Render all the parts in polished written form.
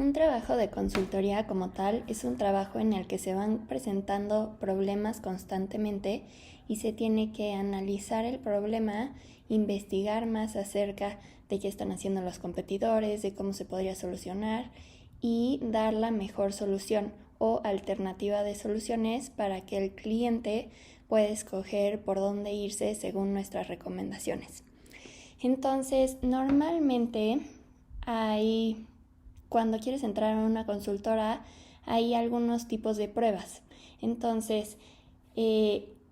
Un trabajo de consultoría como tal es un trabajo en el que se van presentando problemas constantemente y se tiene que analizar el problema, investigar más acerca de qué están haciendo los competidores, de cómo se podría solucionar y dar la mejor solución o alternativa de soluciones para que el cliente pueda escoger por dónde irse según nuestras recomendaciones. Entonces, normalmente cuando quieres entrar a una consultora, hay algunos tipos de pruebas. Entonces,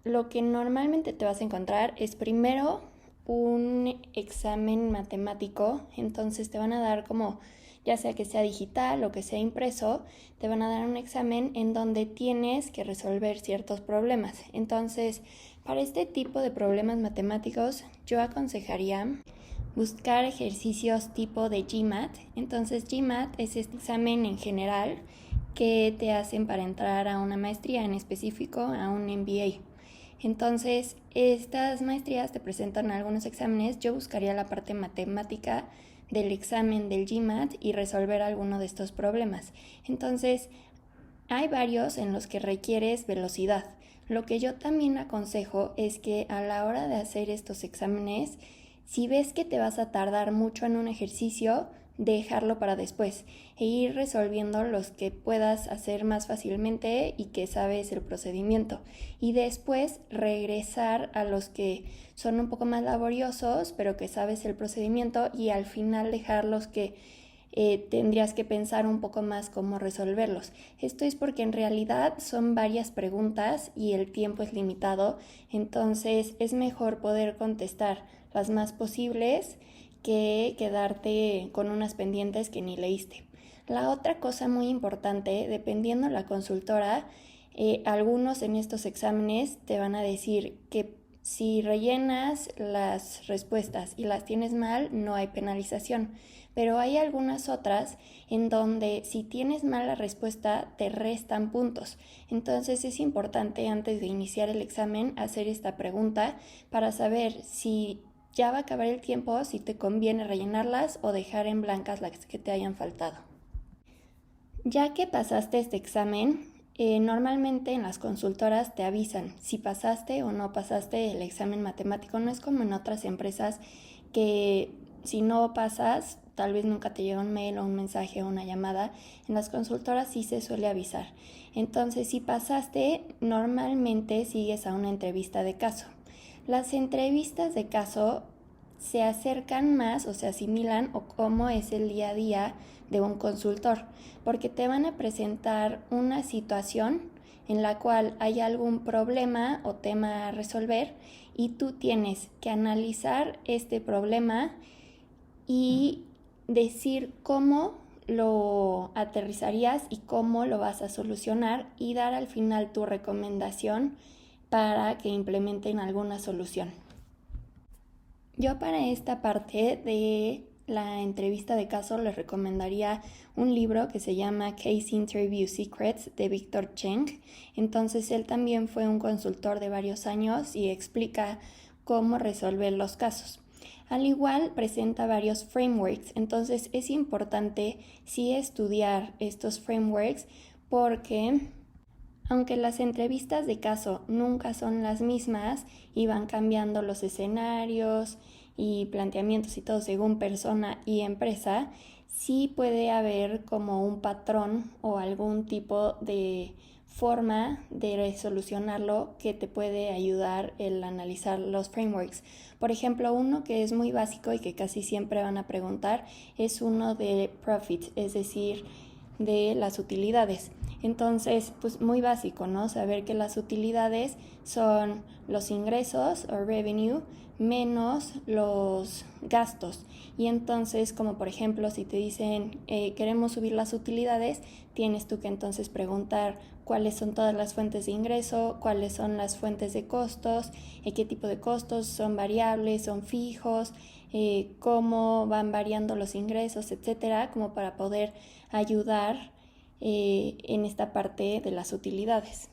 lo que normalmente te vas a encontrar es primero un examen matemático. Entonces te van a dar como, ya sea que sea digital o que sea impreso, te van a dar un examen en donde tienes que resolver ciertos problemas. Entonces, para este tipo de problemas matemáticos, yo aconsejaría buscar ejercicios tipo de GMAT. Entonces GMAT es este examen en general que te hacen para entrar a una maestría, en específico a un MBA. Entonces estas maestrías te presentan algunos exámenes. Yo buscaría la parte matemática del examen del GMAT y resolver alguno de estos problemas. Entonces hay varios en los que requieres velocidad. Lo que yo también aconsejo es que a la hora de hacer estos exámenes, si ves que te vas a tardar mucho en un ejercicio, dejarlo para después e ir resolviendo los que puedas hacer más fácilmente y que sabes el procedimiento. Y después regresar a los que son un poco más laboriosos, pero que sabes el procedimiento, y al final dejar los que tendrías que pensar un poco más cómo resolverlos. Esto es porque en realidad son varias preguntas y el tiempo es limitado, entonces es mejor poder contestar las más posibles que quedarte con unas pendientes que ni leíste. La otra cosa muy importante, dependiendo la consultora, algunos en estos exámenes te van a decir que si rellenas las respuestas y las tienes mal, no hay penalización. Pero hay algunas otras en donde si tienes mal la respuesta te restan puntos. Entonces es importante, antes de iniciar el examen, hacer esta pregunta para saber si ya va a acabar el tiempo, si te conviene rellenarlas o dejar en blancas las que te hayan faltado. Ya que pasaste este examen, normalmente en las consultoras te avisan si pasaste o no pasaste el examen matemático. No es como en otras empresas que si no pasas, tal vez nunca te llega un mail o un mensaje o una llamada. En las consultoras sí se suele avisar. Entonces, si pasaste, normalmente sigues a una entrevista de caso. Las entrevistas de caso se acercan más o se asimilan o cómo es el día a día de un consultor, porque te van a presentar una situación en la cual hay algún problema o tema a resolver y tú tienes que analizar este problema y decir cómo lo aterrizarías y cómo lo vas a solucionar y dar al final tu recomendación para que implementen alguna solución. Yo para esta parte de la entrevista de caso les recomendaría un libro que se llama Case Interview Secrets de Victor Cheng. Entonces él también fue un consultor de varios años y explica cómo resolver los casos. Al igual presenta varios frameworks, entonces es importante sí estudiar estos frameworks porque aunque las entrevistas de caso nunca son las mismas y van cambiando los escenarios y planteamientos y todo según persona y empresa, sí puede haber como un patrón o algún tipo de forma de solucionarlo que te puede ayudar el analizar los frameworks. Por ejemplo, uno que es muy básico y que casi siempre van a preguntar es uno de profit, es decir, de las utilidades. Entonces, pues muy básico, ¿no? Saber que las utilidades son los ingresos o revenue menos los gastos. Y entonces, como por ejemplo, si te dicen queremos subir las utilidades, tienes tú que entonces preguntar cuáles son todas las fuentes de ingreso, cuáles son las fuentes de costos, qué tipo de costos son variables, son fijos, cómo van variando los ingresos, etcétera, como para poder ayudar en esta parte de las utilidades.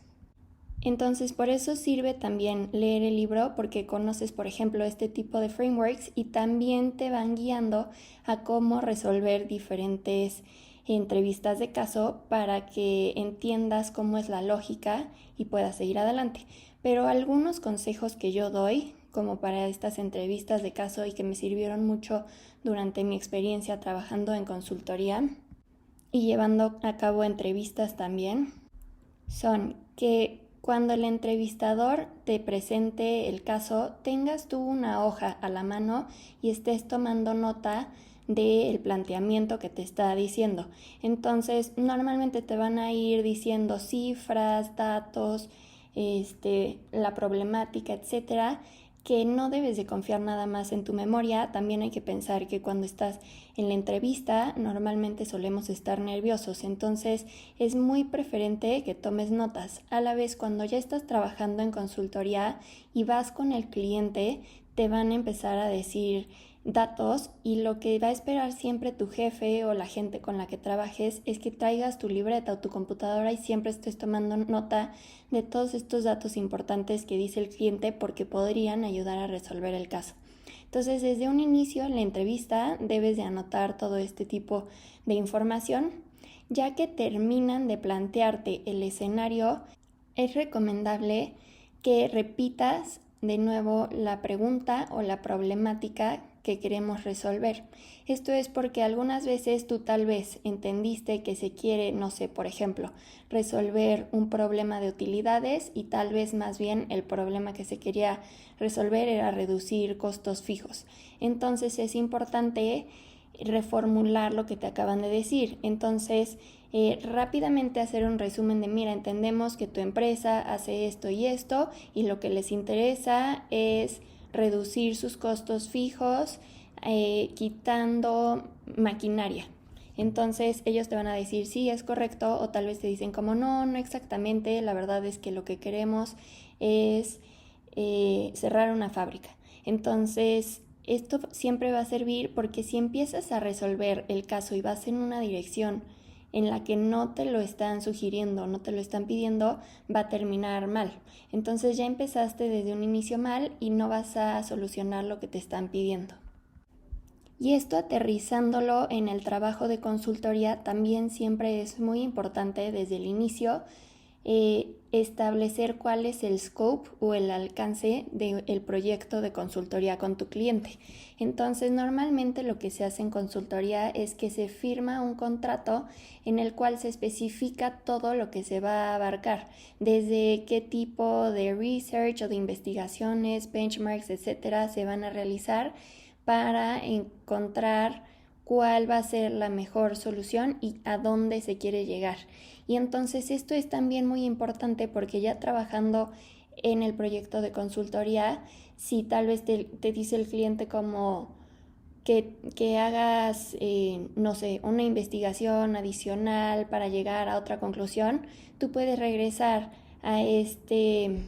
Entonces, por eso sirve también leer el libro, porque conoces, por ejemplo, este tipo de frameworks y también te van guiando a cómo resolver diferentes entrevistas de caso para que entiendas cómo es la lógica y puedas seguir adelante. Pero algunos consejos que yo doy, como para estas entrevistas de caso y que me sirvieron mucho durante mi experiencia trabajando en consultoría y llevando a cabo entrevistas también, son que cuando el entrevistador te presente el caso, tengas tú una hoja a la mano y estés tomando nota del planteamiento que te está diciendo. Entonces, normalmente te van a ir diciendo cifras, datos, la problemática, etcétera, que no debes de confiar nada más en tu memoria. También hay que pensar que cuando estás en la entrevista normalmente solemos estar nerviosos, entonces es muy preferente que tomes notas. A la vez, cuando ya estás trabajando en consultoría y vas con el cliente, te van a empezar a decir datos y lo que va a esperar siempre tu jefe o la gente con la que trabajes es que traigas tu libreta o tu computadora y siempre estés tomando nota de todos estos datos importantes que dice el cliente porque podrían ayudar a resolver el caso. Entonces, desde un inicio en la entrevista debes de anotar todo este tipo de información. Ya que terminan de plantearte el escenario, es recomendable que repitas de nuevo la pregunta o la problemática que queremos resolver. Esto es porque algunas veces tú tal vez entendiste que se quiere, no sé, por ejemplo, resolver un problema de utilidades y tal vez más bien el problema que se quería resolver era reducir costos fijos. Entonces es importante reformular lo que te acaban de decir. Entonces, rápidamente hacer un resumen de, mira, entendemos que tu empresa hace esto y lo que les interesa es reducir sus costos fijos quitando maquinaria. Entonces ellos te van a decir sí, es correcto, o tal vez te dicen como no exactamente, la verdad es que lo que queremos es cerrar una fábrica. Entonces esto siempre va a servir porque si empiezas a resolver el caso y vas en una dirección en la que no te lo están sugiriendo, no te lo están pidiendo, va a terminar mal. Entonces ya empezaste desde un inicio mal y no vas a solucionar lo que te están pidiendo. Y esto aterrizándolo en el trabajo de consultoría también siempre es muy importante desde el inicio establecer cuál es el scope o el alcance del proyecto de consultoría con tu cliente. Entonces, normalmente lo que se hace en consultoría es que se firma un contrato en el cual se especifica todo lo que se va a abarcar, desde qué tipo de research o de investigaciones, benchmarks, etcétera, se van a realizar para encontrar cuál va a ser la mejor solución y a dónde se quiere llegar. Y entonces esto es también muy importante porque ya trabajando en el proyecto de consultoría, si tal vez te dice el cliente como que hagas, no sé, una investigación adicional para llegar a otra conclusión, tú puedes regresar a este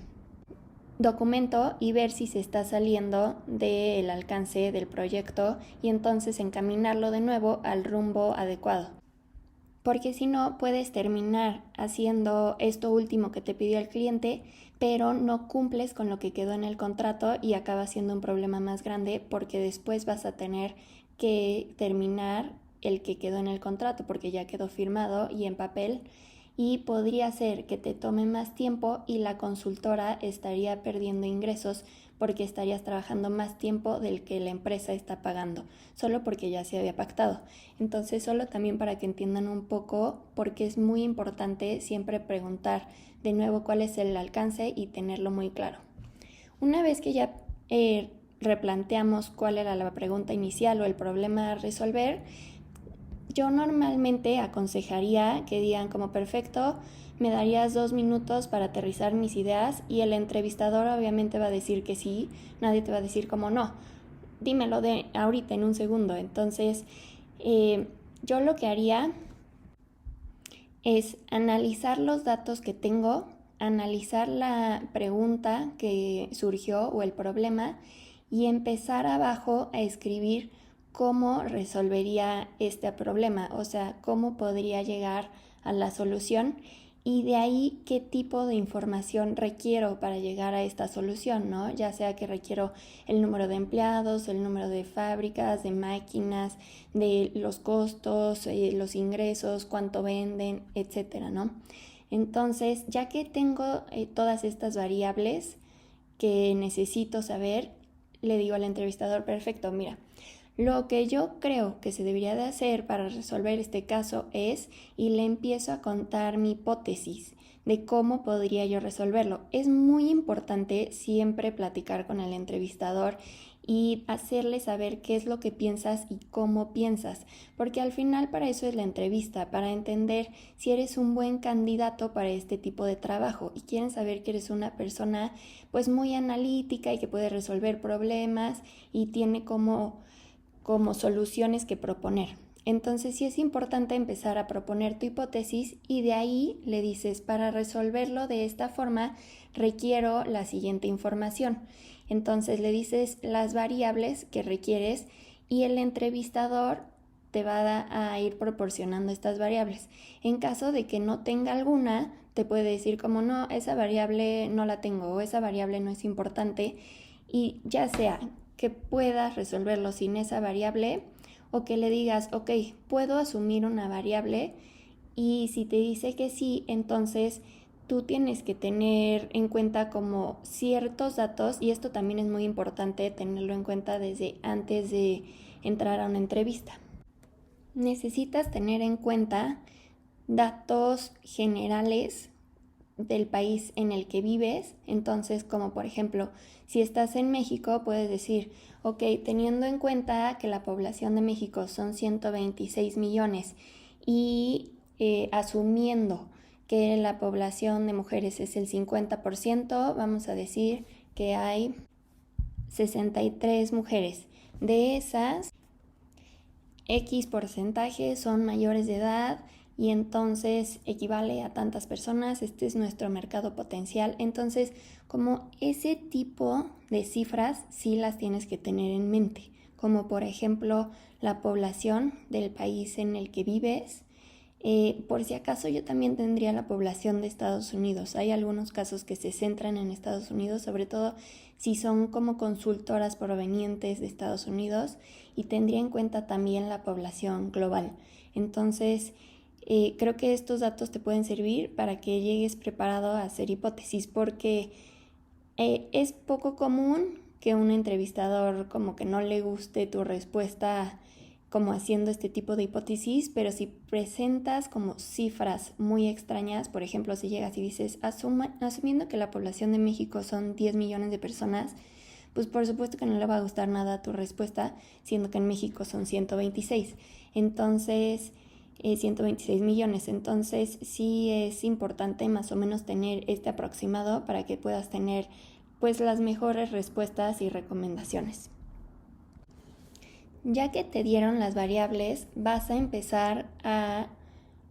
documento y ver si se está saliendo del alcance del proyecto y entonces encaminarlo de nuevo al rumbo adecuado. Porque si no, puedes terminar haciendo esto último que te pidió el cliente, pero no cumples con lo que quedó en el contrato y acaba siendo un problema más grande porque después vas a tener que terminar el que quedó en el contrato porque ya quedó firmado y en papel, y podría ser que te tome más tiempo y la consultora estaría perdiendo ingresos porque estarías trabajando más tiempo del que la empresa está pagando, solo porque ya se había pactado. Entonces, solo también para que entiendan un poco, porque es muy importante siempre preguntar de nuevo cuál es el alcance y tenerlo muy claro. Una vez que ya replanteamos cuál era la pregunta inicial o el problema a resolver, yo normalmente aconsejaría que digan como perfecto, me darías 2 minutos para aterrizar mis ideas, y el entrevistador obviamente va a decir que sí, nadie te va a decir como no, dímelo de ahorita en un segundo. Entonces yo lo que haría es analizar los datos que tengo, analizar la pregunta que surgió o el problema y empezar abajo a escribir cómo resolvería este problema, o sea, cómo podría llegar a la solución, y de ahí qué tipo de información requiero para llegar a esta solución, ¿no? Ya sea que requiero el número de empleados, el número de fábricas, de máquinas, de los costos, los ingresos, cuánto venden, etcétera, ¿no? Entonces, ya que tengo todas estas variables que necesito saber, le digo al entrevistador, perfecto, mira, lo que yo creo que se debería de hacer para resolver este caso es, y le empiezo a contar mi hipótesis de cómo podría yo resolverlo. Es muy importante siempre platicar con el entrevistador y hacerle saber qué es lo que piensas y cómo piensas, porque al final para eso es la entrevista, para entender si eres un buen candidato para este tipo de trabajo y quieren saber que eres una persona pues muy analítica y que puede resolver problemas y tiene como soluciones que proponer. Entonces sí es importante empezar a proponer tu hipótesis y de ahí le dices, para resolverlo de esta forma requiero la siguiente información. Entonces le dices las variables que requieres y el entrevistador te va a ir proporcionando estas variables. En caso de que no tenga alguna, te puede decir como no, esa variable no la tengo o esa variable no es importante, y ya sea que puedas resolverlo sin esa variable o que le digas, ok, puedo asumir una variable, y si te dice que sí, entonces tú tienes que tener en cuenta como ciertos datos, y esto también es muy importante tenerlo en cuenta desde antes de entrar a una entrevista. Necesitas tener en cuenta datos generales del país en el que vives. Entonces, como por ejemplo, si estás en México, puedes decir, ok, teniendo en cuenta que la población de México son 126 millones y asumiendo que la población de mujeres es el 50%, vamos a decir que hay 63 mujeres. De esas, X porcentaje son mayores de edad y entonces equivale a tantas personas, este es nuestro mercado potencial. Entonces, como ese tipo de cifras sí las tienes que tener en mente, como por ejemplo la población del país en el que vives. Por si acaso yo también tendría la población de Estados Unidos. Hay algunos casos que se centran en Estados Unidos, sobre todo si son como consultoras provenientes de Estados Unidos, y tendría en cuenta también la población global. Entonces, creo que estos datos te pueden servir para que llegues preparado a hacer hipótesis, porque es poco común que un entrevistador como que no le guste tu respuesta como haciendo este tipo de hipótesis, pero si presentas como cifras muy extrañas, por ejemplo, si llegas y dices, asumiendo que la población de México son 10 millones de personas, pues por supuesto que no le va a gustar nada tu respuesta, siendo que en México son 126. Entonces, 126 millones. Entonces, sí es importante más o menos tener este aproximado para que puedas tener pues las mejores respuestas y recomendaciones. Ya que te dieron las variables, vas a empezar a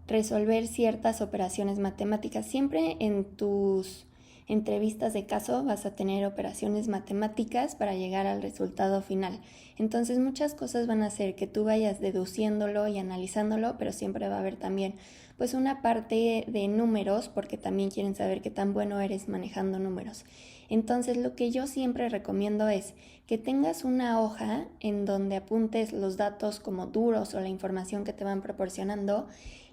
resolver ciertas operaciones matemáticas. Siempre en tus entrevistas de caso vas a tener operaciones matemáticas para llegar al resultado final. Entonces muchas cosas van a hacer que tú vayas deduciéndolo y analizándolo, pero siempre va a haber también pues una parte de números, porque también quieren saber qué tan bueno eres manejando números. Entonces lo que yo siempre recomiendo es que tengas una hoja en donde apuntes los datos como duros o la información que te van proporcionando,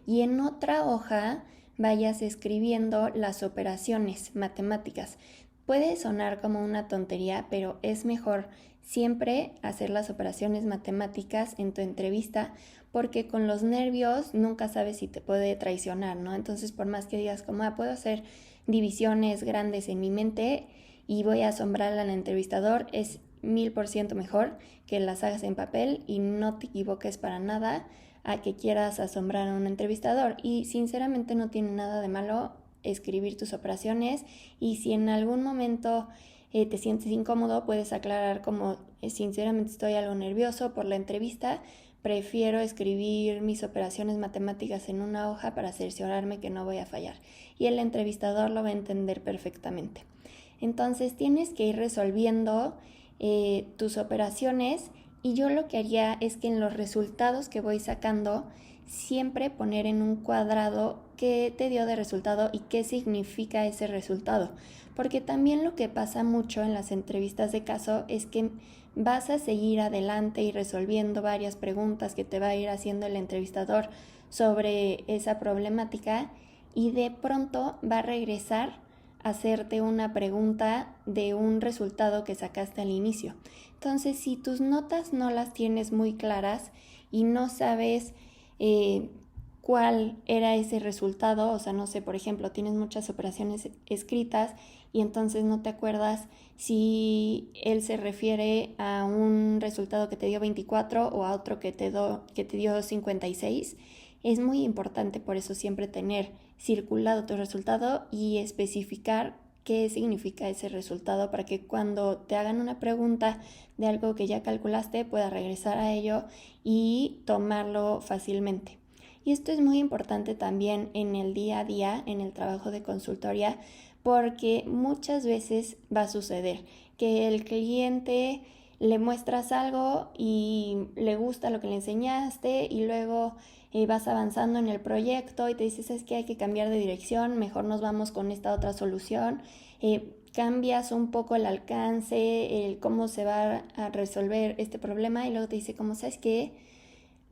y en otra hoja vayas escribiendo las operaciones matemáticas. Puede sonar como una tontería, pero es mejor siempre hacer las operaciones matemáticas en tu entrevista, porque con los nervios nunca sabes si te puede traicionar, ¿no? Entonces, por más que digas como, puedo hacer divisiones grandes en mi mente y voy a asombrar al entrevistador, es 1000% mejor que las hagas en papel y no te equivoques para nada a que quieras asombrar a un entrevistador. Y sinceramente no tiene nada de malo escribir tus operaciones, y si en algún momento te sientes incómodo, puedes aclarar como sinceramente estoy algo nervioso por la entrevista, prefiero escribir mis operaciones matemáticas en una hoja para cerciorarme que no voy a fallar, y el entrevistador lo va a entender perfectamente. Entonces tienes que ir resolviendo tus operaciones, y yo lo que haría es que en los resultados que voy sacando siempre poner en un cuadrado qué te dio de resultado y qué significa ese resultado. Porque también lo que pasa mucho en las entrevistas de caso es que vas a seguir adelante y resolviendo varias preguntas que te va a ir haciendo el entrevistador sobre esa problemática y de pronto va a regresar a hacerte una pregunta de un resultado que sacaste al inicio. Entonces, si tus notas no las tienes muy claras y no sabes cuál era ese resultado, o sea, no sé, por ejemplo, tienes muchas operaciones escritas y entonces no te acuerdas si él se refiere a un resultado que te dio 24 o a otro que te dio 56. Es muy importante por eso siempre tener circulado tu resultado y especificar qué significa ese resultado para que cuando te hagan una pregunta de algo que ya calculaste puedas regresar a ello y tomarlo fácilmente. Y esto es muy importante también en el día a día, en el trabajo de consultoría, porque muchas veces va a suceder que el cliente le muestras algo y le gusta lo que le enseñaste y luego vas avanzando en el proyecto y te dices, es que hay que cambiar de dirección, mejor nos vamos con esta otra solución. Cambias un poco el alcance, el cómo se va a resolver este problema y luego te dice, como sabes que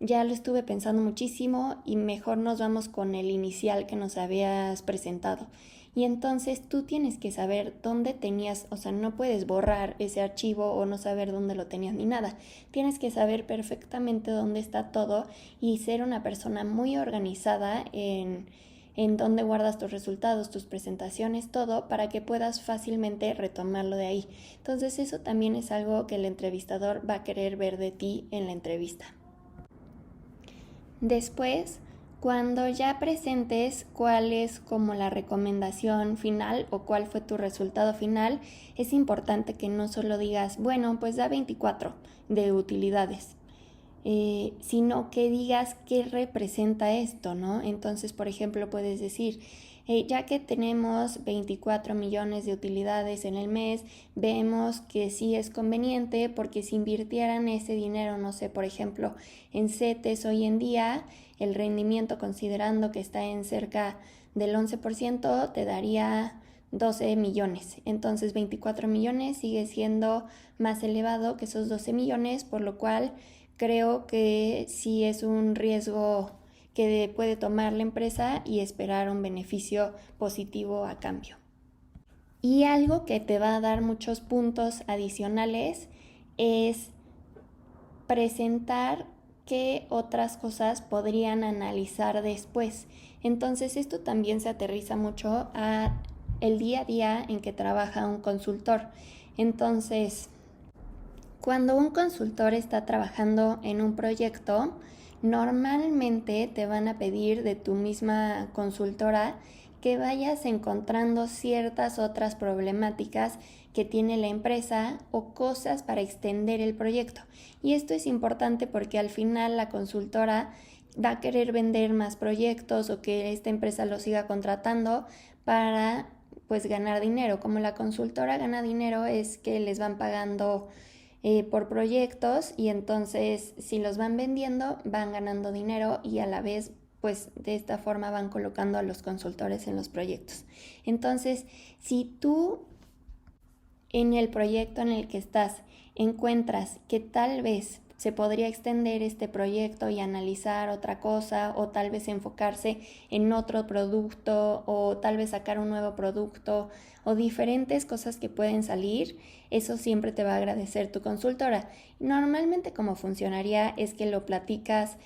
ya lo estuve pensando muchísimo y mejor nos vamos con el inicial que nos habías presentado. Y entonces tú tienes que saber dónde tenías, o sea, no puedes borrar ese archivo o no saber dónde lo tenías ni nada. Tienes que saber perfectamente dónde está todo y ser una persona muy organizada en dónde guardas tus resultados, tus presentaciones, todo, para que puedas fácilmente retomarlo de ahí. Entonces eso también es algo que el entrevistador va a querer ver de ti en la entrevista. Después, cuando ya presentes cuál es como la recomendación final o cuál fue tu resultado final, es importante que no solo digas, bueno, pues da 24 de utilidades, sino que digas qué representa esto, ¿no? Entonces, por ejemplo, puedes decir, ya que tenemos 24 millones de utilidades en el mes, vemos que sí es conveniente porque si invirtieran ese dinero, no sé, por ejemplo, en CETES hoy en día, el rendimiento considerando que está en cerca del 11%, te daría 12 millones. Entonces 24 millones sigue siendo más elevado que esos 12 millones, por lo cual creo que sí es un riesgo que puede tomar la empresa y esperar un beneficio positivo a cambio. Y algo que te va a dar muchos puntos adicionales es presentar qué otras cosas podrían analizar después. Entonces esto también se aterriza mucho a el día a día en que trabaja un consultor. Entonces, cuando un consultor está trabajando en un proyecto, normalmente te van a pedir de tu misma consultora que vayas encontrando ciertas otras problemáticas que tiene la empresa o cosas para extender el proyecto. Y esto es importante porque al final la consultora va a querer vender más proyectos o que esta empresa lo siga contratando para pues ganar dinero. Como la consultora gana dinero es que les van pagando por proyectos y entonces si los van vendiendo van ganando dinero y a la vez pues de esta forma van colocando a los consultores en los proyectos. Entonces, si tú en el proyecto en el que estás encuentras que tal vez se podría extender este proyecto y analizar otra cosa o tal vez enfocarse en otro producto o tal vez sacar un nuevo producto o diferentes cosas que pueden salir, eso siempre te va a agradecer tu consultora. Normalmente como funcionaría es que lo platicas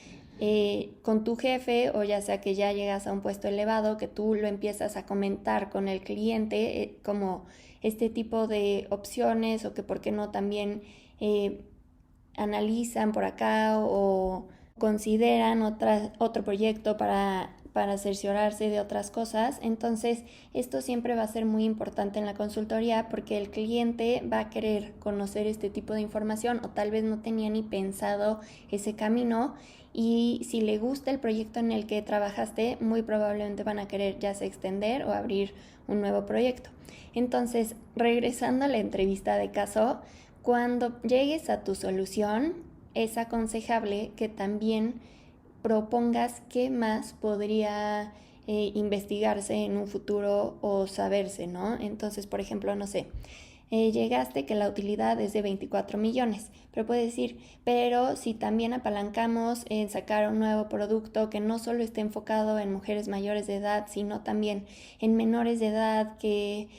con tu jefe o ya sea que ya llegas a un puesto elevado, que tú lo empiezas a comentar con el cliente como este tipo de opciones o que por qué no también analizan por acá o consideran otro proyecto para cerciorarse de otras cosas. Entonces esto siempre va a ser muy importante en la consultoría porque el cliente va a querer conocer este tipo de información o tal vez no tenía ni pensado ese camino y si le gusta el proyecto en el que trabajaste muy probablemente van a querer ya sea extender o abrir un nuevo proyecto. Entonces, regresando a la entrevista de caso, cuando llegues a tu solución, es aconsejable que también propongas qué más podría investigarse en un futuro o saberse, ¿no? Entonces, por ejemplo, no sé, llegaste que la utilidad es de 24 millones, pero puedes decir, pero si también apalancamos en sacar un nuevo producto que no solo esté enfocado en mujeres mayores de edad, sino también en menores de edad que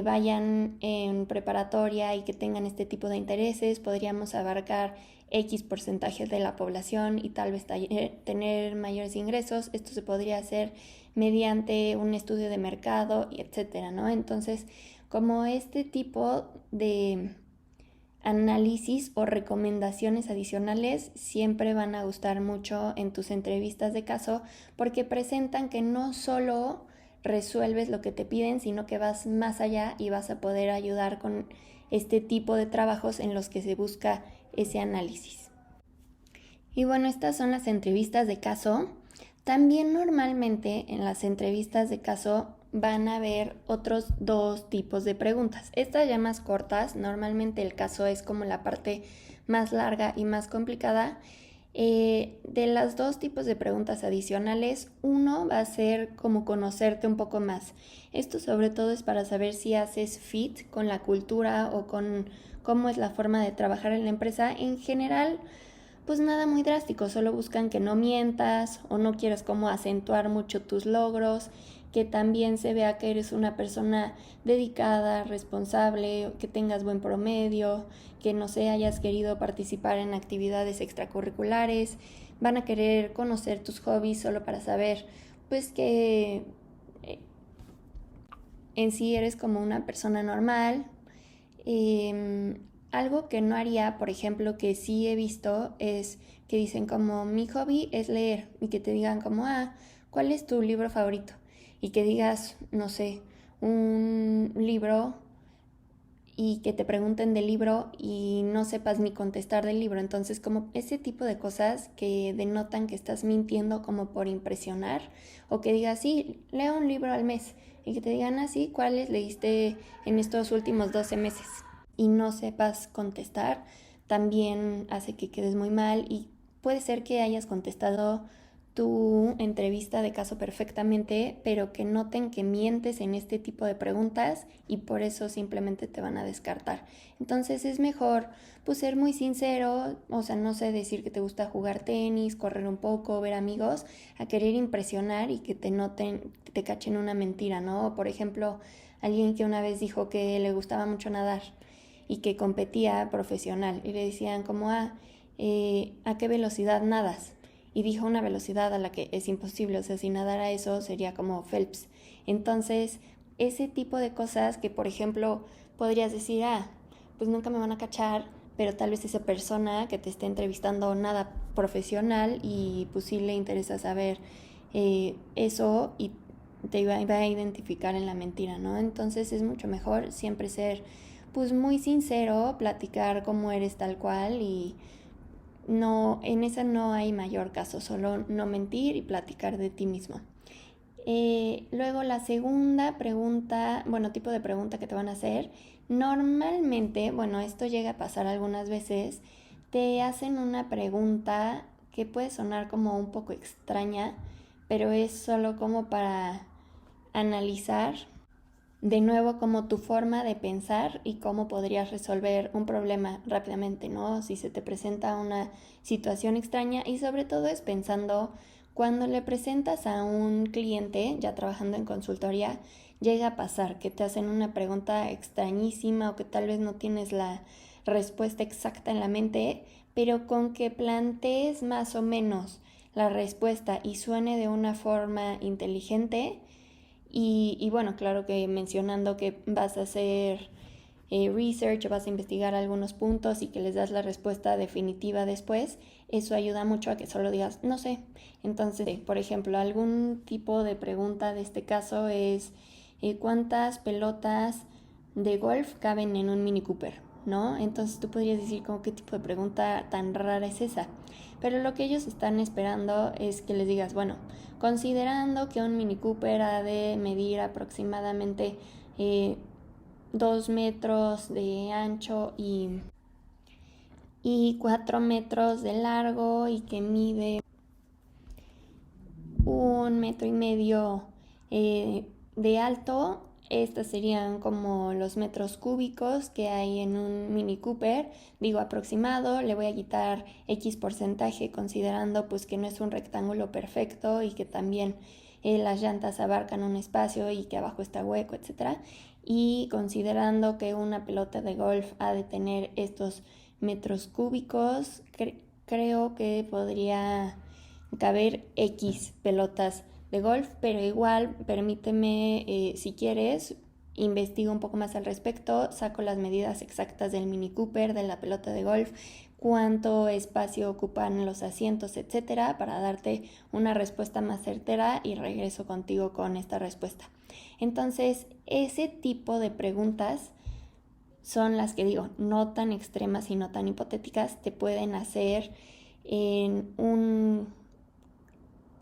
vayan en preparatoria y que tengan este tipo de intereses, podríamos abarcar X porcentaje de la población y tal vez tener mayores ingresos. Esto se podría hacer mediante un estudio de mercado, etcétera, ¿no? Entonces, como este tipo de análisis o recomendaciones adicionales siempre van a gustar mucho en tus entrevistas de caso porque presentan que no solo resuelves lo que te piden, sino que vas más allá y vas a poder ayudar con este tipo de trabajos en los que se busca ese análisis. Y bueno, estas son las entrevistas de caso. También normalmente en las entrevistas de caso van a haber otros dos tipos de preguntas. Estas ya más cortas, normalmente el caso es como la parte más larga y más complicada. De los dos tipos de preguntas adicionales, uno va a ser como conocerte un poco más. Esto sobre todo es para saber si haces fit con la cultura o con cómo es la forma de trabajar en la empresa. En general, pues nada muy drástico, solo buscan que no mientas o no quieras como acentuar mucho tus logros, que también se vea que eres una persona dedicada, responsable, que tengas buen promedio, que no sé, hayas querido participar en actividades extracurriculares. Van a querer conocer tus hobbies solo para saber pues que en sí eres como una persona normal. Algo que no haría, por ejemplo, que sí he visto es que dicen como mi hobby es leer y que te digan como, ¿cuál es tu libro favorito? Y que digas, no sé, un libro y que te pregunten del libro y no sepas ni contestar del libro. Entonces, como ese tipo de cosas que denotan que estás mintiendo como por impresionar, o que digas, sí, leo un libro al mes, y que te digan así, ¿cuáles leíste en estos últimos 12 meses? Y no sepas contestar, también hace que quedes muy mal y puede ser que hayas contestado tu entrevista de caso perfectamente, pero que noten que mientes en este tipo de preguntas y por eso simplemente te van a descartar. Entonces es mejor pues ser muy sincero, o sea, no sé, decir que te gusta jugar tenis, correr un poco, ver amigos, a querer impresionar y que te noten, te cachen una mentira, ¿no? Por ejemplo, alguien que una vez dijo que le gustaba mucho nadar y que competía profesional y le decían como, ¿a qué velocidad nadas? Y dijo una velocidad a la que es imposible, o sea, si nadara eso sería como Phelps. Entonces, ese tipo de cosas que, por ejemplo, podrías decir, pues nunca me van a cachar, pero tal vez esa persona que te esté entrevistando nada profesional y pues sí le interesa saber eso y te va a identificar en la mentira, ¿no? Entonces es mucho mejor siempre ser pues muy sincero, platicar cómo eres tal cual y no, en esa no hay mayor caso, solo no mentir y platicar de ti mismo. Luego la segunda pregunta, bueno, tipo de pregunta que te van a hacer, normalmente, bueno, esto llega a pasar algunas veces, te hacen una pregunta que puede sonar como un poco extraña, pero es solo como para analizar de nuevo como tu forma de pensar y cómo podrías resolver un problema rápidamente, ¿no? Si se te presenta una situación extraña y sobre todo es pensando cuando le presentas a un cliente ya trabajando en consultoría, llega a pasar que te hacen una pregunta extrañísima o que tal vez no tienes la respuesta exacta en la mente, pero con que plantees más o menos la respuesta y suene de una forma inteligente, y bueno, claro que mencionando que vas a hacer research, vas a investigar algunos puntos y que les das la respuesta definitiva después, eso ayuda mucho a que solo digas, no sé. Entonces, por ejemplo, algún tipo de pregunta de este caso es, ¿cuántas pelotas de golf caben en un Mini Cooper? ¿No? Entonces tú podrías decir como qué tipo de pregunta tan rara es esa. Pero lo que ellos están esperando es que les digas, bueno, considerando que un Mini Cooper ha de medir aproximadamente 2 metros de ancho y 4 metros de largo y que mide 1,5 metros de alto. Estos serían como los metros cúbicos que hay en un Mini Cooper. Digo aproximado, le voy a quitar X porcentaje considerando pues que no es un rectángulo perfecto y que también las llantas abarcan un espacio y que abajo está hueco, etc. Y considerando que una pelota de golf ha de tener estos metros cúbicos, creo que podría caber X pelotas de golf, pero igual permíteme, si quieres, investigo un poco más al respecto, saco las medidas exactas del Mini Cooper, de la pelota de golf, cuánto espacio ocupan los asientos, etcétera, para darte una respuesta más certera y regreso contigo con esta respuesta. Entonces, ese tipo de preguntas son las que digo, no tan extremas y no tan hipotéticas, te pueden hacer en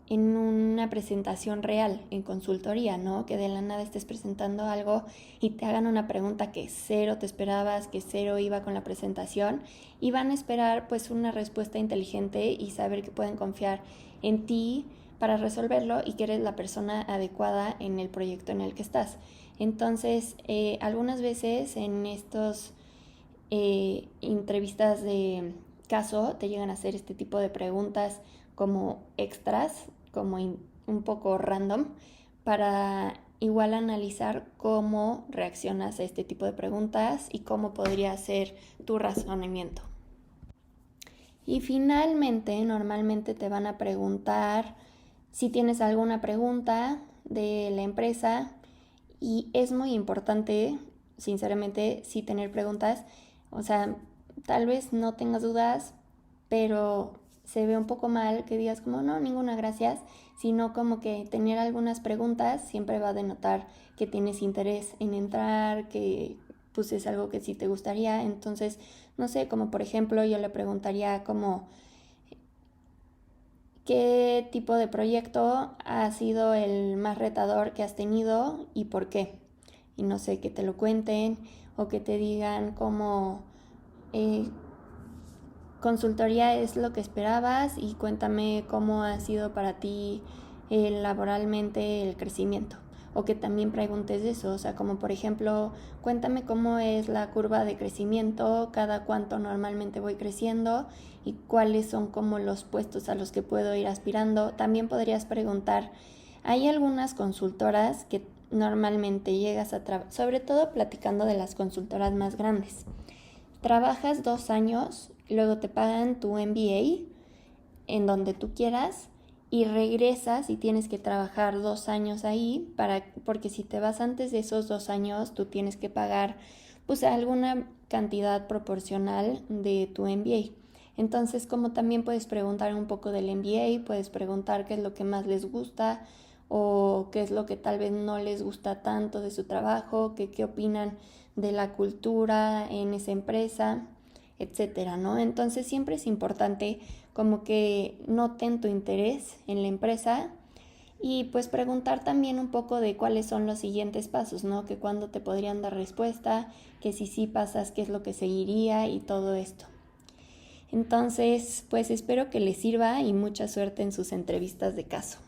una presentación real, en consultoría, ¿no? Que de la nada estés presentando algo y te hagan una pregunta que cero te esperabas, que cero iba con la presentación, y van a esperar pues una respuesta inteligente y saber que pueden confiar en ti para resolverlo y que eres la persona adecuada en el proyecto en el que estás. Entonces, algunas veces en estos entrevistas de caso te llegan a hacer este tipo de preguntas como extras, como un poco random, para igual analizar cómo reaccionas a este tipo de preguntas y cómo podría ser tu razonamiento. Y finalmente, normalmente te van a preguntar si tienes alguna pregunta de la empresa, y es muy importante, sinceramente, sí tener preguntas. O sea, tal vez no tengas dudas, pero se ve un poco mal que digas como no, ninguna gracias, sino como que tener algunas preguntas siempre va a denotar que tienes interés en entrar, que pues es algo que sí te gustaría. Entonces, no sé, como por ejemplo yo le preguntaría como ¿qué tipo de proyecto ha sido el más retador que has tenido y por qué? Y no sé, que te lo cuenten o que te digan como consultoría es lo que esperabas y cuéntame cómo ha sido para ti laboralmente el crecimiento. O que también preguntes eso, o sea, como por ejemplo, cuéntame cómo es la curva de crecimiento, cada cuánto normalmente voy creciendo y cuáles son como los puestos a los que puedo ir aspirando. También podrías preguntar, hay algunas consultoras que normalmente llegas a trabajar, sobre todo platicando de las consultoras más grandes. Trabajas 2 años, luego te pagan tu MBA en donde tú quieras y regresas y tienes que trabajar 2 años ahí, porque si te vas antes de esos 2 años, tú tienes que pagar pues alguna cantidad proporcional de tu MBA. Entonces, como también puedes preguntar un poco del MBA, puedes preguntar qué es lo que más les gusta o qué es lo que tal vez no les gusta tanto de su trabajo, qué opinan de la cultura en esa empresa, etcétera, ¿no? Entonces siempre es importante como que noten tu interés en la empresa y pues preguntar también un poco de cuáles son los siguientes pasos, ¿no? Que cuándo te podrían dar respuesta, que si sí pasas, qué es lo que seguiría y todo esto. Entonces, pues espero que les sirva y mucha suerte en sus entrevistas de caso.